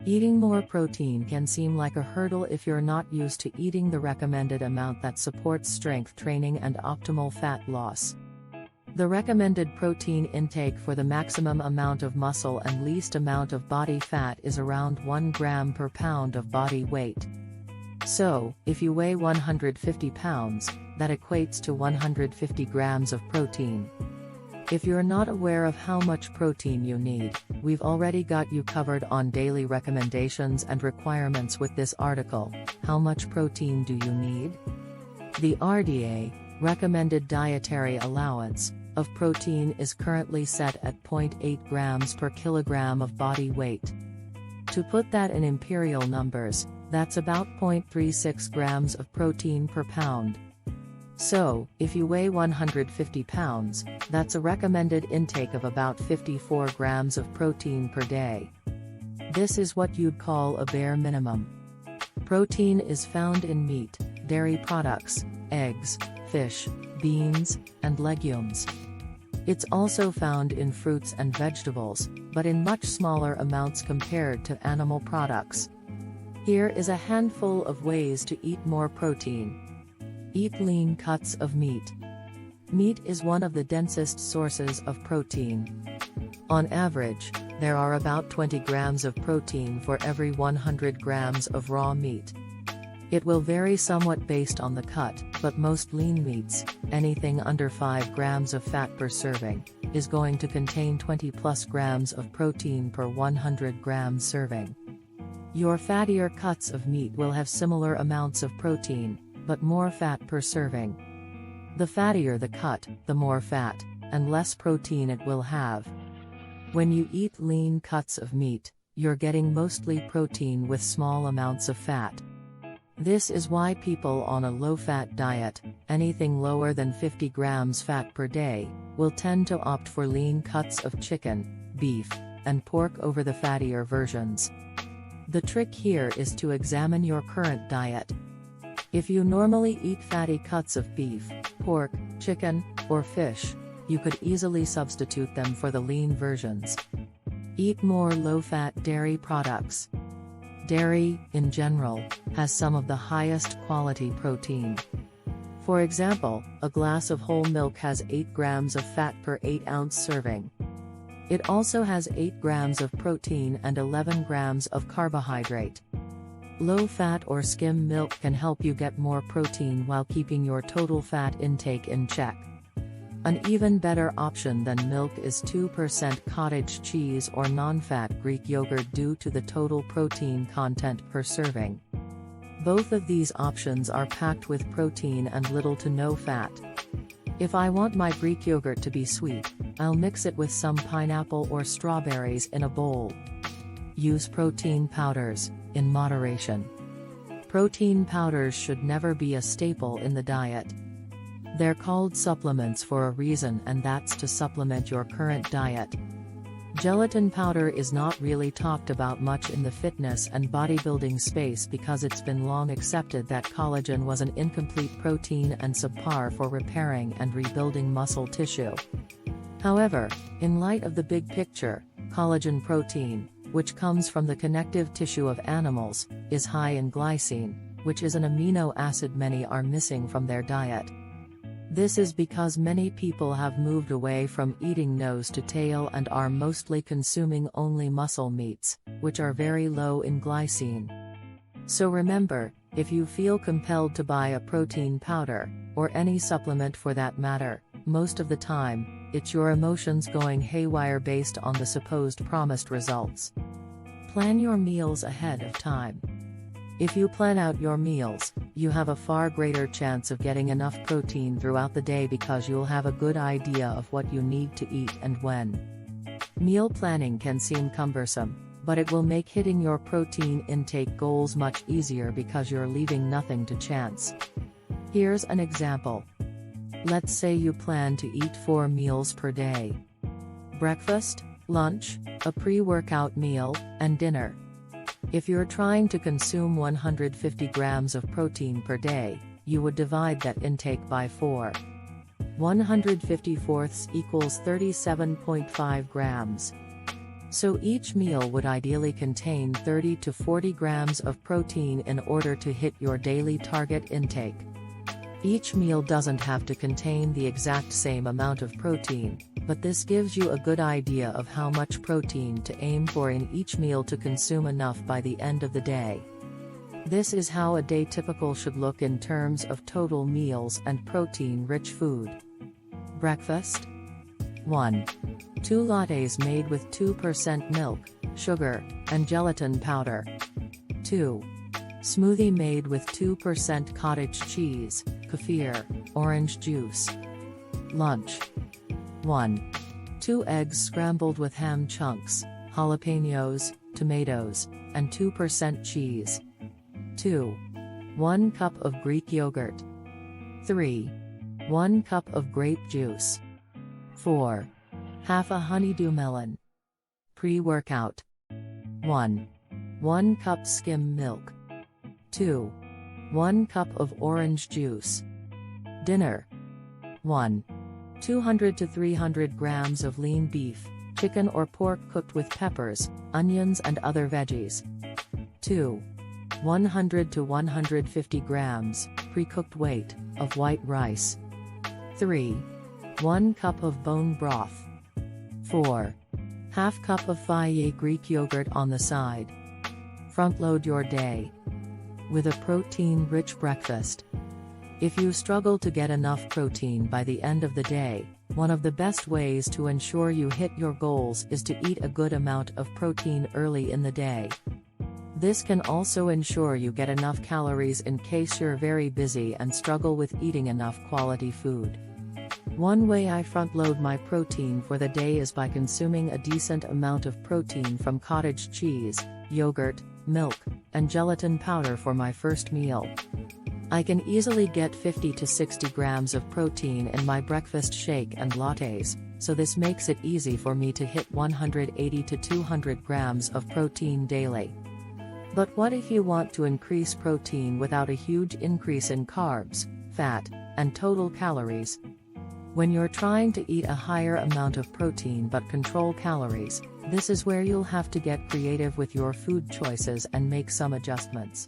Eating more protein can seem like a hurdle if you're not used to eating the recommended amount that supports strength training and optimal fat loss. The recommended protein intake for the maximum amount of muscle and least amount of body fat is around 1 gram per pound of body weight. So, if you weigh 150 pounds, that equates to 150 grams of protein. If you're not aware of how much protein you need, we've already got you covered on daily recommendations and requirements with this article. How much protein do you need? The RDA, recommended dietary allowance, of protein is currently set at 0.8 grams per kilogram of body weight. To put that in imperial numbers, that's about 0.36 grams of protein per pound. So, if you weigh 150 pounds, that's a recommended intake of about 54 grams of protein per day. This is what you'd call a bare minimum. Protein is found in meat, dairy products, eggs, fish, beans, and legumes. It's also found in fruits and vegetables, but in much smaller amounts compared to animal products. Here is a handful of ways to eat more protein. Eat lean cuts of meat. Meat is one of the densest sources of protein. On average, there are about 20 grams of protein for every 100 grams of raw meat. It will vary somewhat based on the cut, but most lean meats, anything under 5 grams of fat per serving, is going to contain 20 plus grams of protein per 100 grams serving. Your fattier cuts of meat will have similar amounts of protein, but more fat per serving. The fattier the cut, the more fat, and less protein it will have. When you eat lean cuts of meat, you're getting mostly protein with small amounts of fat. This is why people on a low-fat diet, anything lower than 50 grams fat per day, will tend to opt for lean cuts of chicken, beef, and pork over the fattier versions. The trick here is to examine your current diet. If you normally eat fatty cuts of beef, pork, chicken, or fish, you could easily substitute them for the lean versions. Eat more low-fat dairy products. Dairy, in general, has some of the highest quality protein. For example, a glass of whole milk has 8 grams of fat per 8-ounce serving. It also has 8 grams of protein and 11 grams of carbohydrate. Low-fat or skim milk can help you get more protein while keeping your total fat intake in check. An even better option than milk is 2% cottage cheese or non-fat Greek yogurt due to the total protein content per serving. Both of these options are packed with protein and little to no fat. If I want my Greek yogurt to be sweet, I'll mix it with some pineapple or strawberries in a bowl. Use protein powders, in moderation. Protein powders should never be a staple in the diet. They're called supplements for a reason, and that's to supplement your current diet. Gelatin powder is not really talked about much in the fitness and bodybuilding space because it's been long accepted that collagen was an incomplete protein and subpar for repairing and rebuilding muscle tissue. However, in light of the big picture, collagen protein, which comes from the connective tissue of animals, is high in glycine, which is an amino acid many are missing from their diet. This is because many people have moved away from eating nose to tail and are mostly consuming only muscle meats, which are very low in glycine. So remember, if you feel compelled to buy a protein powder, or any supplement for that matter, most of the time, it's your emotions going haywire based on the supposed promised results. Plan your meals ahead of time. If you plan out your meals, you have a far greater chance of getting enough protein throughout the day because you'll have a good idea of what you need to eat and when. Meal planning can seem cumbersome, but it will make hitting your protein intake goals much easier because you're leaving nothing to chance. Here's an example. Let's say you plan to eat 4 meals per day. Breakfast, lunch, a pre-workout meal, and dinner. If you're trying to consume 150 grams of protein per day, you would divide that intake by 4. 154ths equals 37.5 grams. So each meal would ideally contain 30 to 40 grams of protein in order to hit your daily target intake. Each meal doesn't have to contain the exact same amount of protein, but this gives you a good idea of how much protein to aim for in each meal to consume enough by the end of the day. This is how a day typical should look in terms of total meals and protein-rich food. Breakfast. 1. 2 lattes made with 2% milk, sugar, and gelatin powder. 2. Smoothie made with 2% cottage cheese, kefir, orange juice. Lunch. 1. 2 eggs scrambled with ham chunks, jalapenos, tomatoes, and 2% cheese. 2. 1 cup of Greek yogurt. 3. 1 cup of grape juice. 4. Half a honeydew melon. Pre-workout. 1. 1 cup skim milk. 2. 1 cup of orange juice. Dinner. 1. 200 to 300 grams of lean beef, chicken or pork cooked with peppers, onions and other veggies. 2. 100 to 150 grams, pre-cooked weight, of white rice. 3. 1 cup of bone broth. 4. Half cup of Fage Greek yogurt on the side. Front-load your day with a protein-rich breakfast. If you struggle to get enough protein by the end of the day, one of the best ways to ensure you hit your goals is to eat a good amount of protein early in the day. This can also ensure you get enough calories in case you're very busy and struggle with eating enough quality food. One way I front-load my protein for the day is by consuming a decent amount of protein from cottage cheese, yogurt, milk, and gelatin powder for my first meal. I can easily get 50 to 60 grams of protein in my breakfast shake and lattes, so this makes it easy for me to hit 180 to 200 grams of protein daily. But what if you want to increase protein without a huge increase in carbs, fat, and total calories? When you're trying to eat a higher amount of protein but control calories, this is where you'll have to get creative with your food choices and make some adjustments.